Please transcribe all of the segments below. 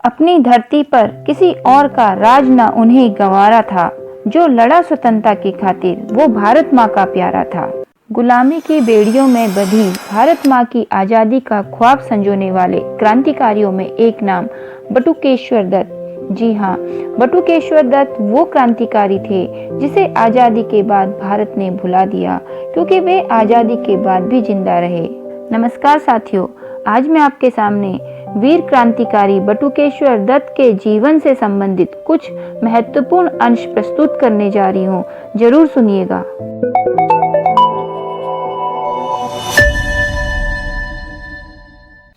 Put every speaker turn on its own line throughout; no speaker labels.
अपनी धरती पर किसी और का राज न उन्हें गंवारा था। जो लड़ा स्वतंत्रता की खातिर वो भारत माँ का प्यारा था। गुलामी की बेड़ियों में बंधी भारत माँ की आजादी का ख्वाब संजोने वाले क्रांतिकारियों में एक नाम बटुकेश्वर दत्त। जी हाँ, बटुकेश्वर दत्त वो क्रांतिकारी थे जिसे आजादी के बाद भारत ने भुला दिया, क्योंकि वे आजादी के बाद भी जिंदा रहे। नमस्कार साथियों, आज मैं आपके सामने वीर क्रांतिकारी बटुकेश्वर दत्त के जीवन से संबंधित कुछ महत्वपूर्ण अंश प्रस्तुत करने जा रही हूँ। जरूर सुनिएगा।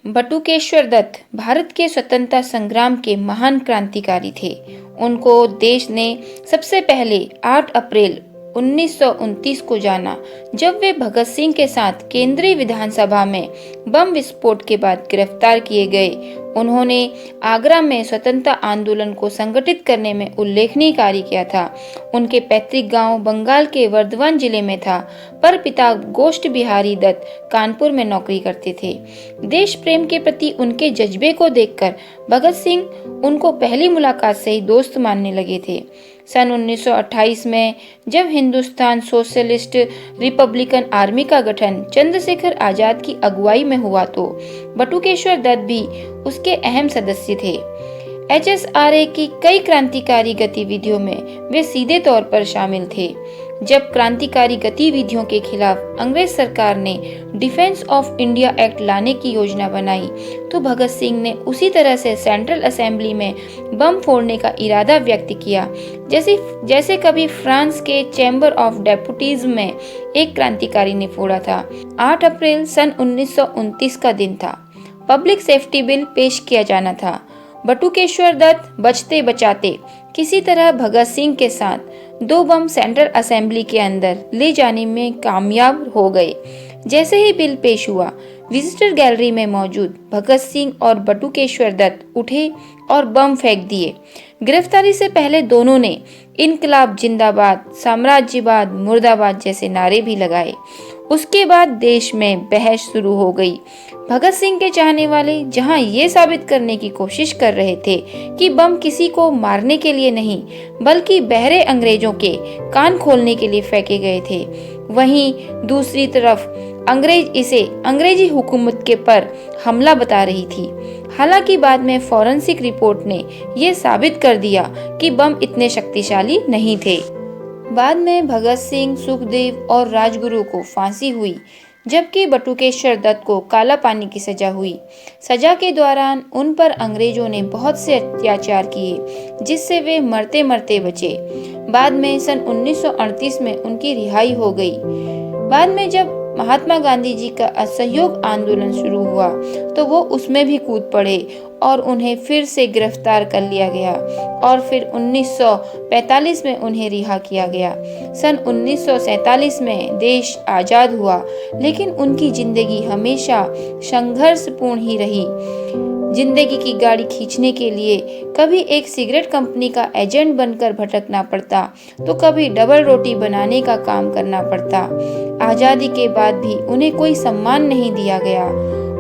बटुकेश्वर दत्त भारत के स्वतंत्रता संग्राम के महान क्रांतिकारी थे। उनको देश ने सबसे पहले 8 अप्रैल 1929 को जाना, जब वे भगत सिंह के साथ केंद्रीय विधानसभा में बम विस्फोट के बाद गिरफ्तार किए गए। उन्होंने आगरा में स्वतंत्रता आंदोलन को संगठित करने में उल्लेखनीय कार्य किया था। उनके पैतृक गांव बंगाल के वर्धमान जिले में था, पर पिता गोष्ठ बिहारी दत्त कानपुर में नौकरी करते थे। देश प्रेम के प्रति उनके जज्बे को देखकर भगत सिंह उनको पहली मुलाकात से ही दोस्त मानने लगे थे। सन 1928 में जब हिंदुस्तान सोशलिस्ट रिपब्लिकन आर्मी का गठन चंद्रशेखर आजाद की अगुवाई में हुआ, तो बटुकेश्वर दत्त भी उसके अहम सदस्य थे। HSRA की कई क्रांतिकारी गतिविधियों में वे सीधे तौर पर शामिल थे। जब क्रांतिकारी गतिविधियों के खिलाफ अंग्रेज सरकार ने डिफेंस ऑफ इंडिया एक्ट लाने की योजना बनाई, तो भगत सिंह ने उसी तरह से सेंट्रल असेंबली में बम फोड़ने का इरादा व्यक्त किया, जैसे कभी फ्रांस के चैम्बर ऑफ डेप्यूटीज में एक क्रांतिकारी ने फोड़ा था। 8 अप्रैल सन 1929 का दिन था। पब्लिक सेफ्टी बिल पेश किया जाना था। बटुकेश्वर दत्त बचते बचाते किसी तरह भगत सिंह के साथ 2 बम सेंट्रल असेंबली के अंदर ले जाने में कामयाब हो गए। जैसे ही बिल पेश हुआ, विजिटर गैलरी में मौजूद भगत सिंह और बटुकेश्वर दत्त उठे और बम फेंक दिए। गिरफ्तारी से पहले दोनों ने इनकलाब जिंदाबाद, साम्राज्यवाद मुर्दाबाद जैसे नारे भी लगाए। उसके बाद देश में बहस शुरू हो गई। भगत सिंह के चाहने वाले जहां ये साबित करने की कोशिश कर रहे थे कि बम किसी को मारने के लिए नहीं, बल्कि बहरे अंग्रेजों के कान खोलने के लिए फेंके गए थे, वहीं दूसरी तरफ अंग्रेज इसे अंग्रेजी हुकूमत के पर हमला बता रही थी। हालांकि बाद में फॉरेंसिक रिपोर्ट ने यह साबित कर दिया कि बम इतने शक्तिशाली नहीं थे। बाद में भगत सिंह, सुखदेव और राजगुरु को फांसी हुई, जबकि बटुकेश्वर दत्त को काला पानी की सजा हुई। सजा के दौरान उन पर अंग्रेजों ने बहुत से अत्याचार किए, जिससे वे मरते मरते बचे। बाद में सन 1938 में उनकी रिहाई हो गई। बाद में जब महात्मा गांधी जी का असहयोग आंदोलन शुरू हुआ, तो वो उसमें भी कूद पड़े और उन्हें फिर से गिरफ्तार कर लिया गया और फिर 1945 में उन्हें रिहा किया गया। सन 1947 में देश आजाद हुआ, लेकिन उनकी जिंदगी हमेशा संघर्षपूर्ण ही रही। जिंदगी की गाड़ी खींचने के लिए कभी एक सिगरेट कंपनी का एजेंट बनकर भटकना पड़ता, तो कभी डबल रोटी बनाने का काम करना पड़ता। आजादी के बाद भी उन्हें कोई सम्मान नहीं दिया गया।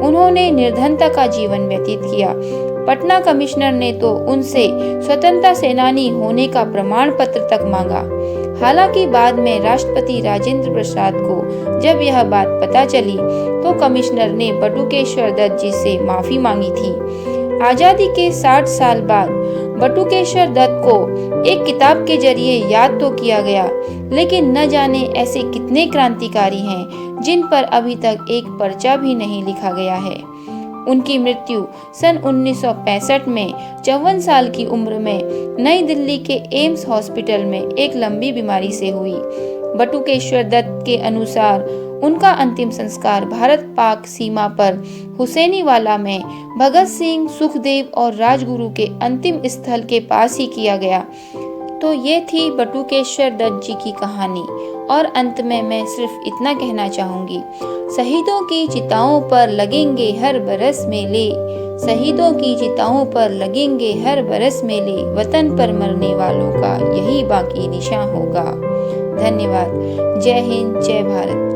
उन्होंने निर्धनता का जीवन व्यतीत किया। पटना कमिश्नर ने तो उनसे स्वतंत्रता सेनानी होने का प्रमाण पत्र तक मांगा। हालांकि बाद में राष्ट्रपति राजेंद्र प्रसाद को जब यह बात पता चली, तो कमिश्नर ने बटुकेश्वर दत्त जी से माफी मांगी थी। आजादी के 60 साल बाद बटुकेश्वर दत्त को एक किताब के जरिए याद तो किया गया, लेकिन न जाने ऐसे कितने क्रांतिकारी हैं जिन पर अभी तक एक पर्चा भी नहीं लिखा गया है। उनकी मृत्यु सन 1965 में 54 साल की उम्र में नई दिल्ली के एम्स हॉस्पिटल में एक लंबी बीमारी से हुई। बटुकेश्वर दत्त के अनुसार उनका अंतिम संस्कार भारत पाक सीमा पर हुसैनीवाला में भगत सिंह, सुखदेव और राजगुरु के अंतिम स्थल के पास ही किया गया। तो ये थी बटुकेश्वर दत्त जी की कहानी। और अंत में मैं सिर्फ इतना कहना चाहूंगी, शहीदों की चिताओं पर लगेंगे हर बरस मेले, शहीदों की चिताओं पर लगेंगे हर बरस मेले, वतन पर मरने वालों का यही बाकी निशान होगा। धन्यवाद। जय हिंद, जय भारत।